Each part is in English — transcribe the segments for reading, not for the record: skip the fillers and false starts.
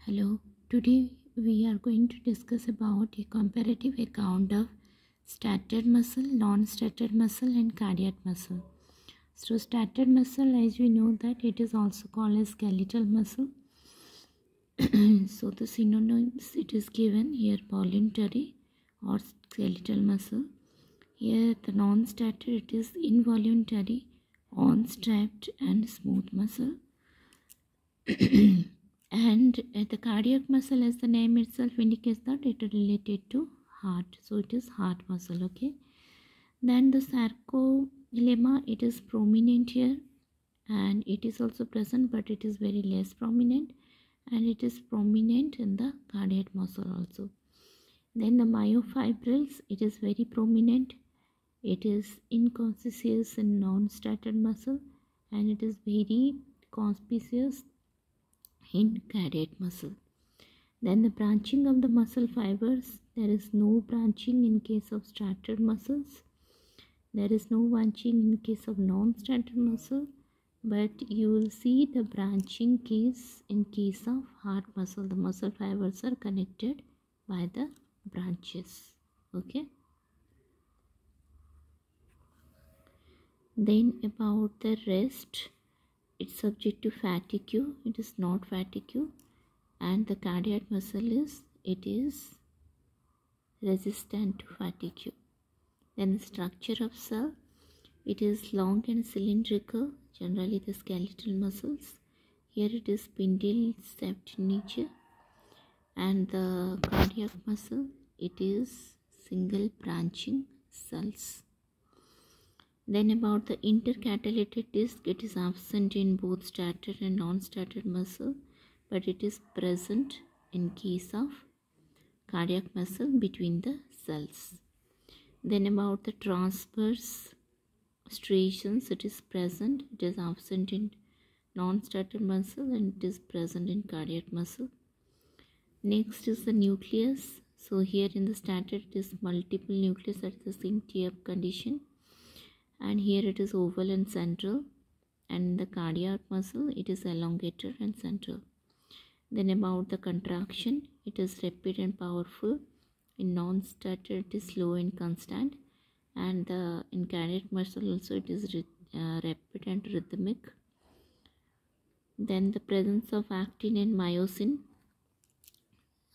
Hello, today we are going to discuss about a comparative account of striated muscle, non-striated muscle and cardiac muscle. So striated muscle, as we know that it is also called as skeletal muscle. So the synonyms it is given here: voluntary or skeletal muscle. Here the non-striated, it is involuntary, unstrapped and smooth muscle. And the cardiac muscle, as the name itself indicates, that it is related to heart, so it is heart muscle. Okay, then the sarcolemma, it is prominent here, and it is also present, but it is very less prominent, and it is prominent in the cardiac muscle also. Then the myofibrils, it is very prominent, it is inconspicuous in non-striated muscle, and it is very conspicuous in cardiac muscle. Then the branching of the muscle fibers, there is no branching in case of striated muscles, there is no branching in case of non-striated muscle, but you will see the branching case in case of heart muscle. The muscle fibers are connected by the branches. Okay, then about the rest, it's subject to fatigue, it is not fatigue, and the cardiac muscle is resistant to fatigue. Then the structure of cell, it is long and cylindrical, generally the skeletal muscles. Here it is spindle shaped in nature, and the cardiac muscle, it is single branching cells. Then about the intercalated disc, it is absent in both striated and non-striated muscle, but it is present in case of cardiac muscle between the cells. Then about the transverse striations, it is present, it is absent in non-striated muscle and it is present in cardiac muscle. Next is the nucleus. So here in the striated, it is multiple nucleus, that is the same T-up condition. And here it is oval and central, and the cardiac muscle, it is elongated and central. Then about the contraction, it is rapid and powerful. In non-striated, it is slow and constant, and in cardiac muscle also it is rapid and rhythmic. Then the presence of actin and myosin.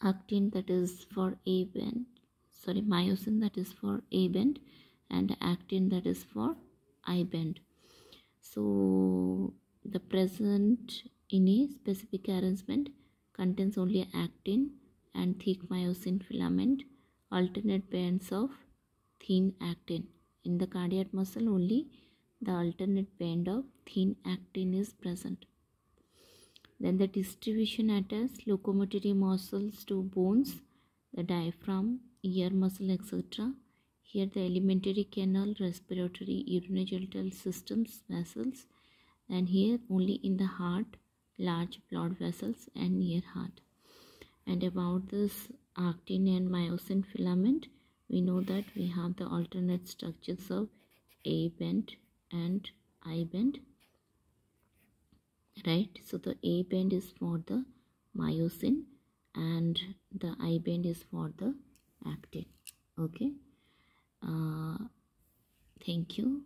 Actin, that is for A bend, myosin, that is for A bend, and actin, that is for I bend. So the present in a specific arrangement contains only actin and thick myosin filament, alternate bands of thin actin. In the cardiac muscle, only the alternate band of thin actin is present. Then the distribution attaches locomotory muscles to bones, the diaphragm, ear muscle, etc. Here the alimentary canal, respiratory, urinary systems, vessels, and here only in the heart, large blood vessels and near heart. And about this actin and myosin filament, we know that we have the alternate structures of A bend and I bend, right? So the A bend is for the myosin and the I bend is for the actin. Okay. Thank you.